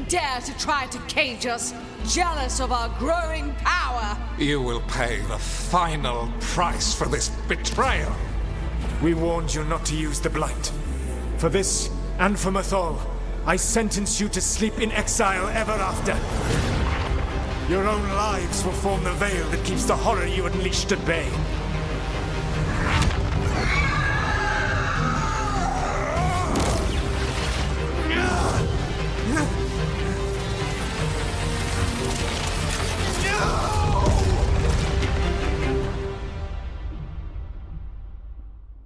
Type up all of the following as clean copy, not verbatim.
dare to try to cage us, jealous of our growing power. You will pay the final price for this betrayal. We warned you not to use the Blight. For this, and for Mathol, I sentence you to sleep in exile ever after. Your own lives will form the veil that keeps the horror you unleashed at bay.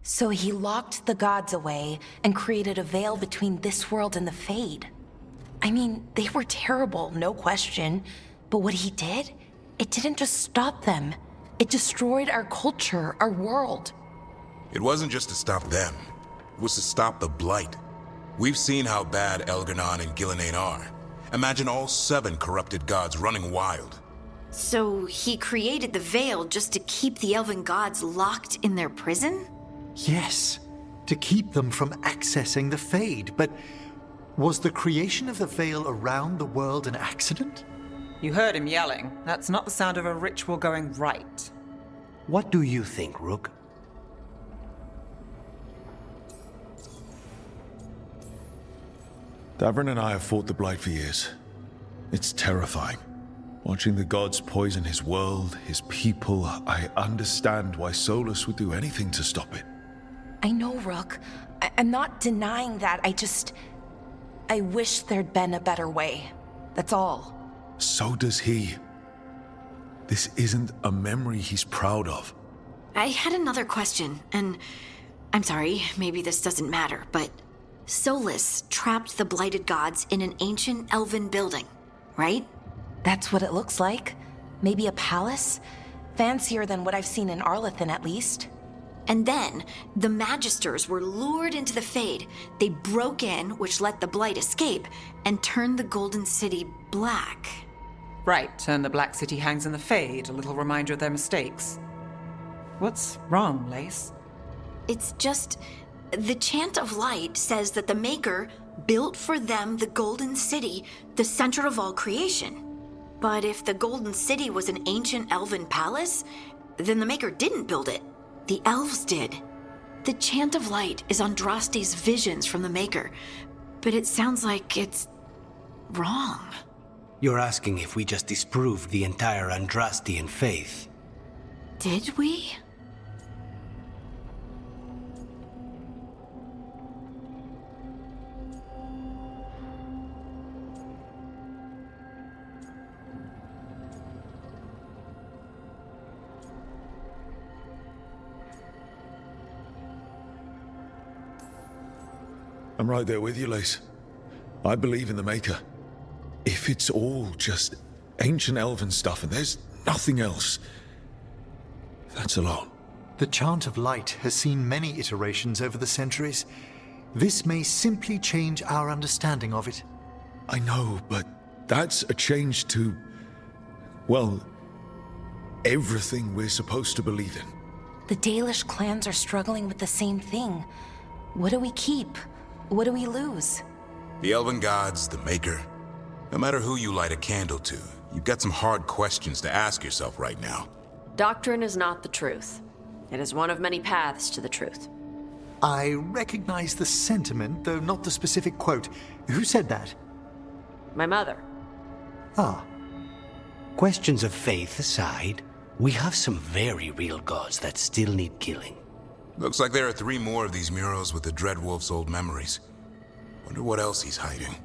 So he locked the gods away and created a veil between this world and the Fade. I mean, they were terrible, no question. But what he did, it didn't just stop them. It destroyed our culture, our world. It wasn't just to stop them. It was to stop the Blight. We've seen how bad Elgar'nan and Gillenane are. Imagine all 7 corrupted gods running wild. So he created the Veil just to keep the elven gods locked in their prison? Yes, to keep them from accessing the Fade. But was the creation of the Veil around the world an accident? You heard him yelling. That's not the sound of a ritual going right. What do you think, Rook? Davrin and I have fought the Blight for years. It's terrifying. Watching the gods poison his world, his people, I understand why Solus would do anything to stop it. I know, Rook. I'm not denying that. I wish there'd been a better way. That's all. So does he. This isn't a memory he's proud of. I had another question, and I'm sorry, maybe this doesn't matter, but Solus trapped the blighted gods in an ancient elven building, right? That's what it looks like. Maybe a palace? Fancier than what I've seen in Arlathan, at least. And then, the Magisters were lured into the Fade. They broke in, which let the Blight escape, and turned the Golden City black. Right, and the Black City hangs in the Fade, a little reminder of their mistakes. What's wrong, Lace? It's just, the Chant of Light says that the Maker built for them the Golden City, the center of all creation. But if the Golden City was an ancient elven palace, then the Maker didn't build it. The elves did. The Chant of Light is Andraste's visions from the Maker, but it sounds like it's wrong. You're asking if we just disproved the entire Andrastian faith. Did we? I'm right there with you, Lace. I believe in the Maker. If it's all just ancient elven stuff and there's nothing else, that's a lot. The Chant of Light has seen many iterations over the centuries. This may simply change our understanding of it. I know, but that's a change to, well, everything we're supposed to believe in. The Dalish clans are struggling with the same thing. What do we keep? What do we lose? The elven gods, the Maker. No matter who you light a candle to, you've got some hard questions to ask yourself right now. Doctrine is not the truth. It is one of many paths to the truth. I recognize the sentiment, though not the specific quote. Who said that? My mother. Ah. Questions of faith aside, we have some very real gods that still need killing. Looks like there are 3 more of these murals with the Dreadwolf's old memories. Wonder what else he's hiding.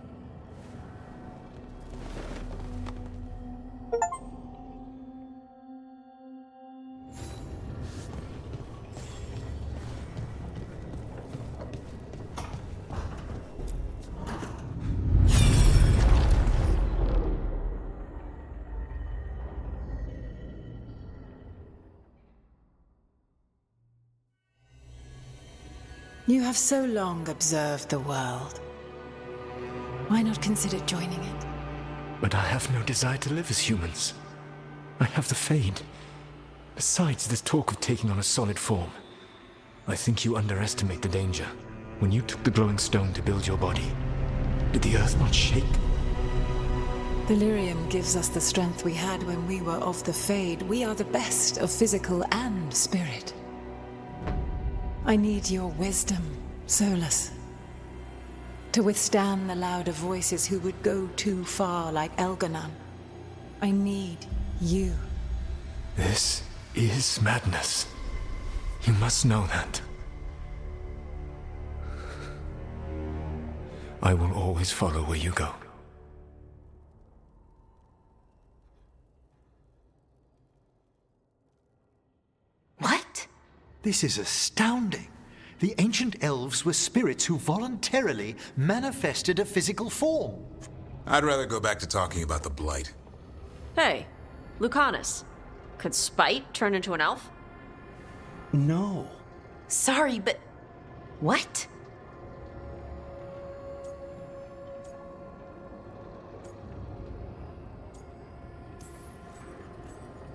You have so long observed the world. Why not consider joining it? But I have no desire to live as humans. I have the Fade. Besides, this talk of taking on a solid form. I think you underestimate the danger. When you took the glowing stone to build your body, did the earth not shake? The lyrium gives us the strength we had when we were of the Fade. We are the best of physical and spirit. I need your wisdom, Solus, to withstand the louder voices who would go too far like Elganon. I need you. This is madness. You must know that. I will always follow where you go. What? This is astounding. The ancient elves were spirits who voluntarily manifested a physical form. I'd rather go back to talking about the Blight. Hey, Lucanus. Could Spite turn into an elf? No. Sorry, but... what?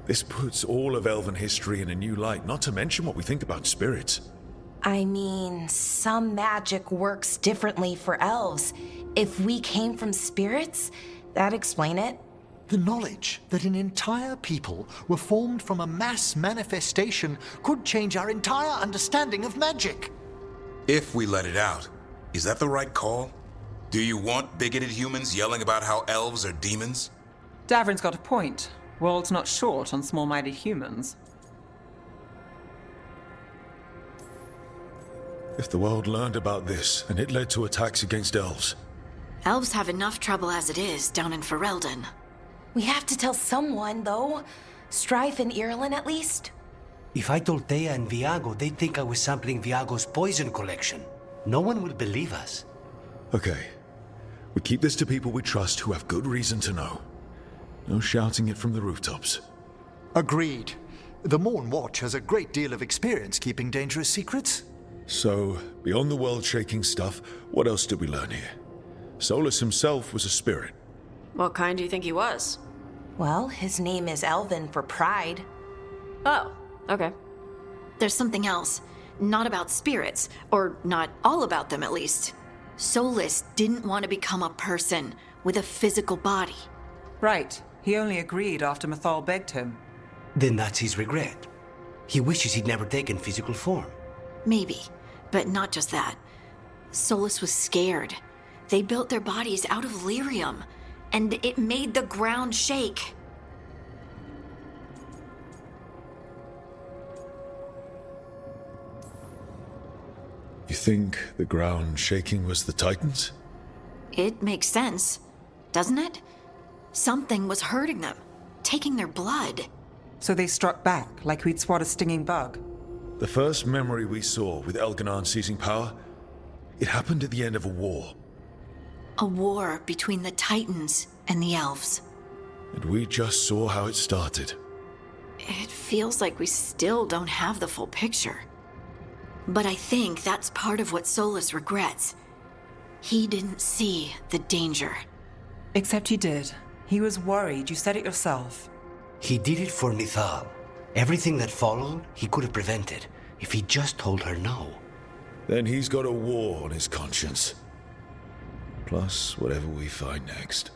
This puts all of elven history in a new light, not to mention what we think about spirits. I mean, some magic works differently for elves. If we came from spirits, that'd explain it. The knowledge that an entire people were formed from a mass manifestation could change our entire understanding of magic. If we let it out, is that the right call? Do you want bigoted humans yelling about how elves are demons? Davrin's got a point. World's not short on small-minded humans. If the world learned about this, and it led to attacks against elves. Elves have enough trouble as it is down in Ferelden. We have to tell someone, though. Strife and Irulan, at least. If I told Thea and Viago, they'd think I was sampling Viago's poison collection. No one will believe us. Okay. We keep this to people we trust who have good reason to know. No shouting it from the rooftops. Agreed. The Morn Watch has a great deal of experience keeping dangerous secrets. So, beyond the world-shaking stuff, what else did we learn here? Solus himself was a spirit. What kind do you think he was? Well, his name is Elven for pride. Oh, okay. There's something else. Not about spirits, or not all about them at least. Solus didn't want to become a person with a physical body. Right. He only agreed after Mathal begged him. Then that's his regret. He wishes he'd never taken physical form. Maybe, but not just that. Solus was scared. They built their bodies out of lyrium, and it made the ground shake. You think the ground shaking was the Titans? It makes sense, doesn't it? Something was hurting them, taking their blood. So they struck back, like we'd swat a stinging bug. The first memory we saw with Elganon seizing power, it happened at the end of a war. A war between the Titans and the elves. And we just saw how it started. It feels like we still don't have the full picture. But I think that's part of what Solus regrets. He didn't see the danger. Except he did. He was worried, you said it yourself. He did it for Mithal. Everything that followed, he could have prevented, if he just told her no. Then he's got a war on his conscience. Plus, whatever we find next.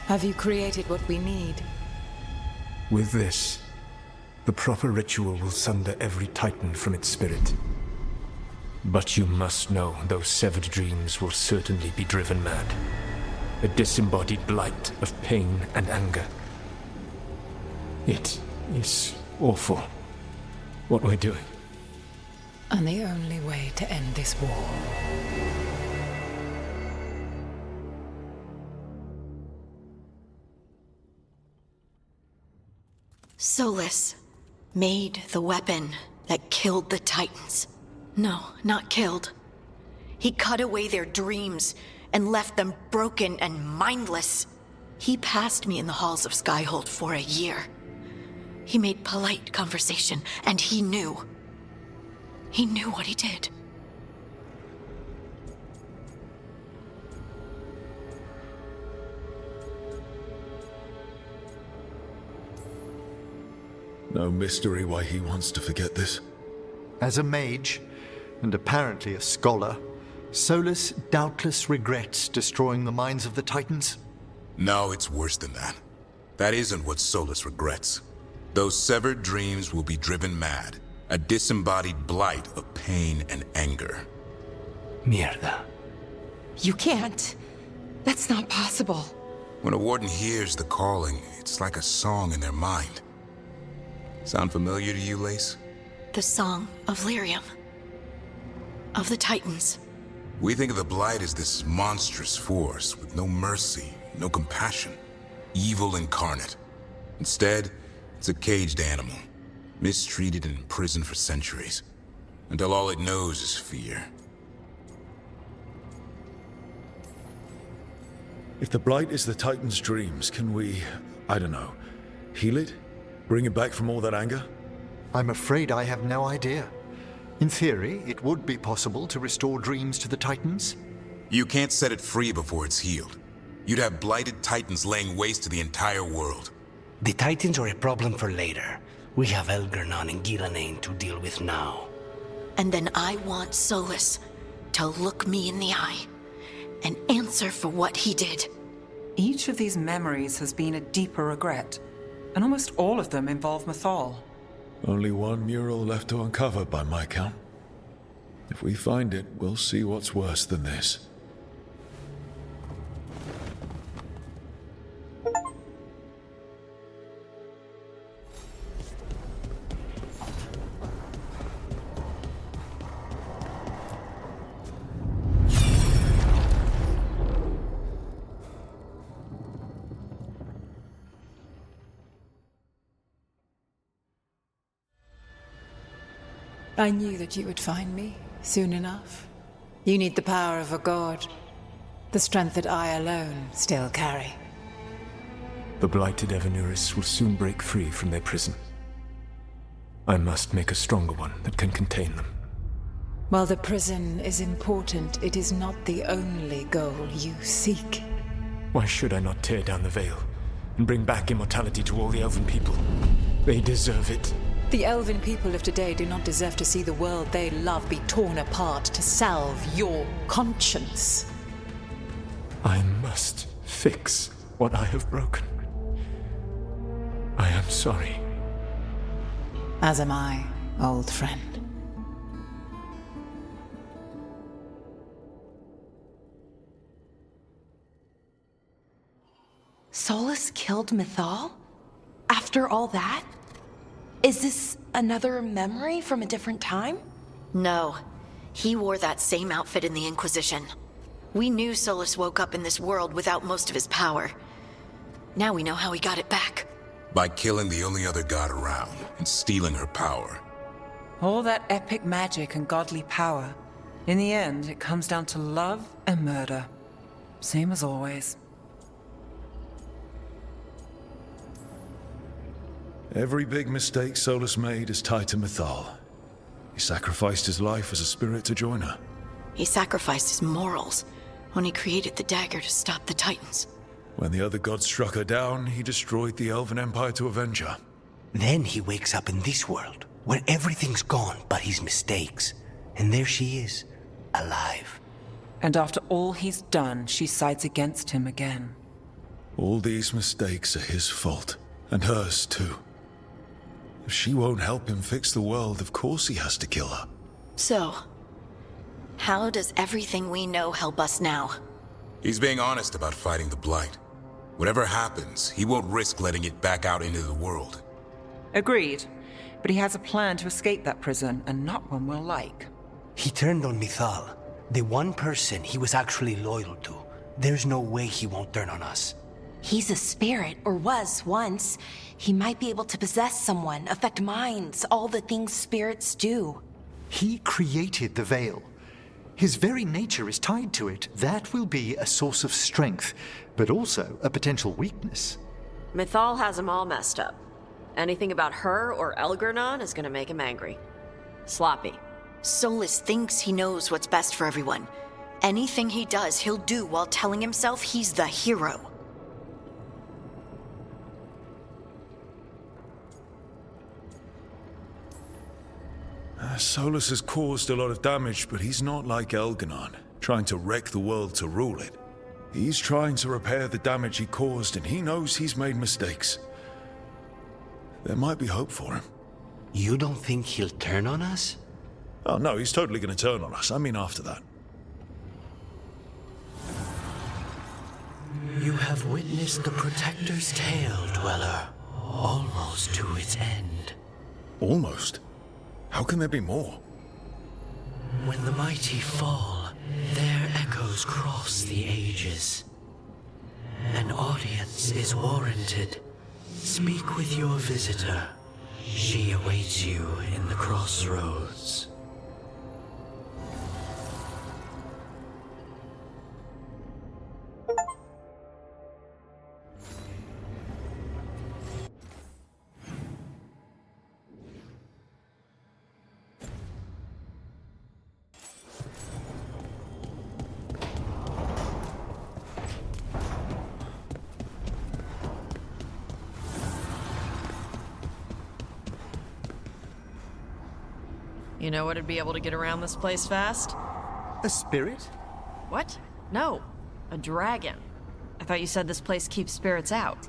Have you created what we need? With this, the proper ritual will sunder every Titan from its spirit. But you must know those severed dreams will certainly be driven mad. A disembodied blight of pain and anger. It is awful what we're doing. And the only way to end this war. Solus made the weapon that killed the Titans. No, not killed. He cut away their dreams and left them broken and mindless. He passed me in the halls of Skyhold for a year. He made polite conversation, and he knew. He knew what he did. No mystery why he wants to forget this. As a mage, and apparently a scholar, Solus doubtless regrets destroying the minds of the Titans. No, it's worse than that. That isn't what Solus regrets. Those severed dreams will be driven mad, a disembodied blight of pain and anger. Mierda. You can't. That's not possible. When a warden hears the calling, it's like a song in their mind. Sound familiar to you, Lace? The Song of Lyrium. Of the Titans. We think of the Blight as this monstrous force with no mercy, no compassion. Evil incarnate. Instead, it's a caged animal, mistreated and imprisoned for centuries, until all it knows is fear. If the Blight is the Titan's dreams, can we, I don't know, heal it? Bring it back from all that anger? I'm afraid I have no idea. In theory, it would be possible to restore dreams to the Titans. You can't set it free before it's healed. You'd have blighted Titans laying waste to the entire world. The Titans are a problem for later. We have Elgernon and Ghilanane to deal with now. And then I want Solus to look me in the eye and answer for what he did. Each of these memories has been a deeper regret, and almost all of them involve Mythal. Only one mural left to uncover by my count. If we find it, we'll see what's worse than this. I knew that you would find me soon enough. You need the power of a god, the strength that I alone still carry. The blighted Evanuris will soon break free from their prison. I must make a stronger one that can contain them. While the prison is important, it is not the only goal you seek. Why should I not tear down the veil and bring back immortality to all the Elven people? They deserve it. The Elven people of today do not deserve to see the world they love be torn apart to salve your conscience. I must fix what I have broken. I am sorry. As am I, old friend. Solus killed Mythal? After all that? Is this another memory from a different time? No. He wore that same outfit in the Inquisition. We knew Solus woke up in this world without most of his power. Now we know how he got it back. By killing the only other god around and stealing her power. All that epic magic and godly power. In the end, it comes down to love and murder. Same as always. Every big mistake Solus made is tied to Mythal. He sacrificed his life as a spirit to join her. He sacrificed his morals when he created the dagger to stop the Titans. When the other gods struck her down, he destroyed the Elven Empire to avenge her. Then he wakes up in this world, where everything's gone but his mistakes. And there she is, alive. And after all he's done, she sides against him again. All these mistakes are his fault, and hers too. If she won't help him fix the world, of course he has to kill her. So, how does everything we know help us now? He's being honest about fighting the Blight. Whatever happens, he won't risk letting it back out into the world. Agreed. But he has a plan to escape that prison, and not one we'll like. He turned on Mythal, the one person he was actually loyal to. There's no way he won't turn on us. He's a spirit, or was once. He might be able to possess someone, affect minds, all the things spirits do. He created the veil. His very nature is tied to it. That will be a source of strength, but also a potential weakness. Mythal has them all messed up. Anything about her or Elgernon is gonna make him angry. Sloppy. Solus thinks he knows what's best for everyone. Anything he does, he'll do while telling himself he's the hero. Solus has caused a lot of damage, but he's not like Elgernon, trying to wreck the world to rule it. He's trying to repair the damage he caused, and he knows he's made mistakes. There might be hope for him. You don't think he'll turn on us? Oh no, he's totally gonna turn on us. I mean, after that. You have witnessed the Protector's tale, Dweller. Almost to its end. Almost? How can there be more? When the mighty fall, their echoes cross the ages. An audience is warranted. Speak with your visitor. She awaits you in the crossroads. You know what'd be able to get around this place fast? A spirit? What? No. A dragon. I thought you said this place keeps spirits out.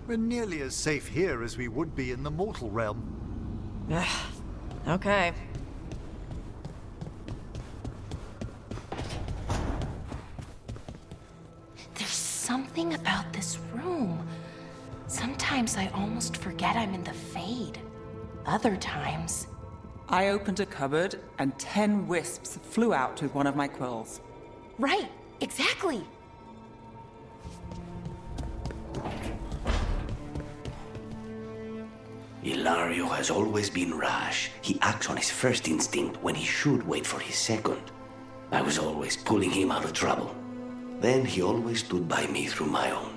We're nearly as safe here as we would be in the mortal realm. Okay. There's something about this room. Sometimes I almost forget I'm in the Fade. Other times... I opened a cupboard, and 10 wisps flew out with one of my quills. Right, exactly. Ilario has always been rash. He acts on his first instinct when he should wait for his second. I was always pulling him out of trouble. Then he always stood by me through my own.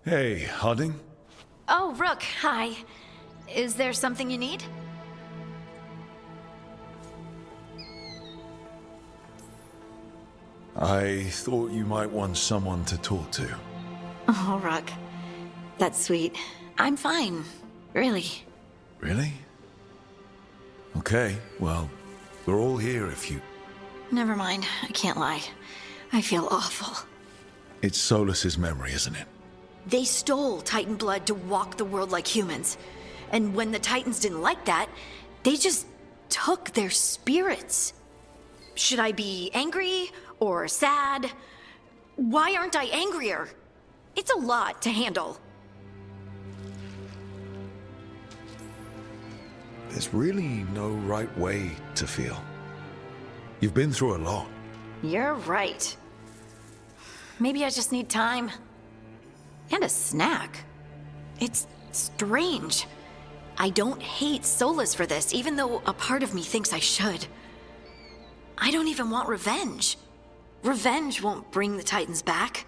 Hey, Harding? Oh, Rook, hi. Is there something you need? I thought you might want someone to talk to. Oh, Rook. That's sweet. I'm fine. Really. Really? Okay, well, we're all here if you... Never mind. I can't lie. I feel awful. It's Solus's memory, isn't it? They stole Titan blood to walk the world like humans. And when the Titans didn't like that, they just took their spirits. Should I be angry or sad? Why aren't I angrier? It's a lot to handle. There's really no right way to feel. You've been through a lot. You're right. Maybe I just need time. And a snack. It's strange. I don't hate Solus for this, even though a part of me thinks I should. I don't even want revenge. Revenge won't bring the Titans back.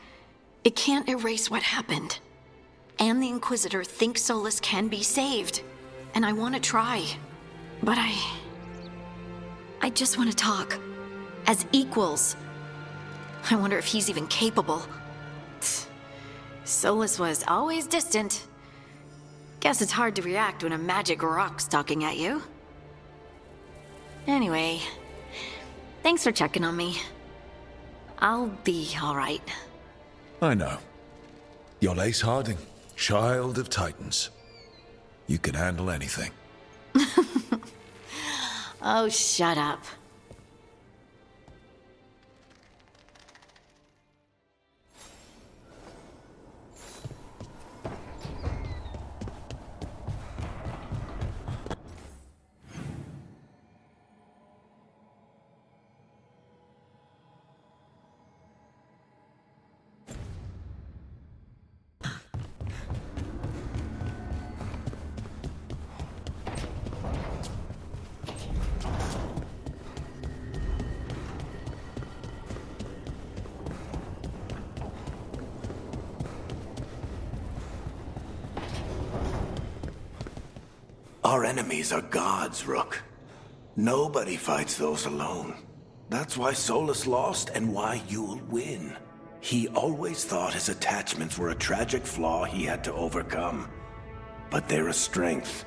It can't erase what happened. And the Inquisitor thinks Solus can be saved. And I want to try. But I just want to talk. As equals. I wonder if he's even capable. Solus was always distant. Guess it's hard to react when a magic rock's talking at you. Anyway, thanks for checking on me. I'll be all right. I know. You're Ace Harding, child of Titans. You can handle anything. Oh, shut up. Our enemies are gods, Rook. Nobody fights those alone. That's why Solus lost and why you'll win. He always thought his attachments were a tragic flaw he had to overcome. But they're a strength.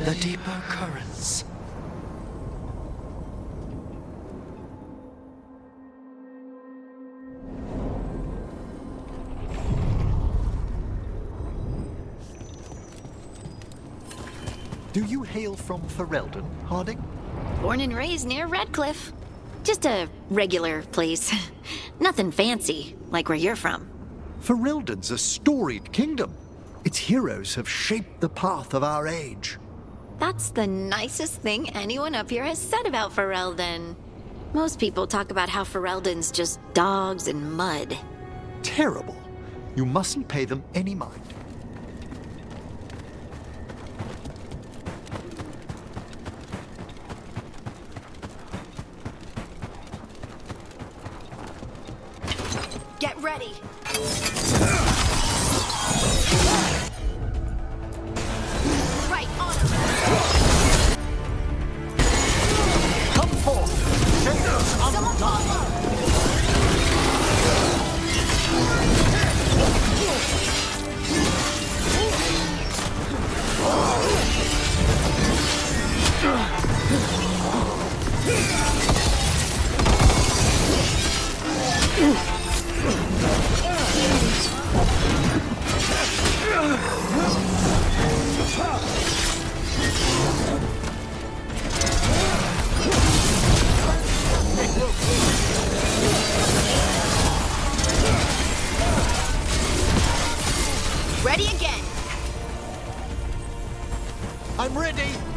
The deeper currents. Do you hail from Ferelden, Harding? Born and raised near Redcliffe. Just a regular place. Nothing fancy, like where you're from. Ferelden's a storied kingdom. Its heroes have shaped the path of our age. That's the nicest thing anyone up here has said about Ferelden. Most people talk about how Ferelden's just dogs and mud. Terrible. You mustn't pay them any mind. Get ready. Right on him. Come forth! Shadows undying! Ready again. I'm ready!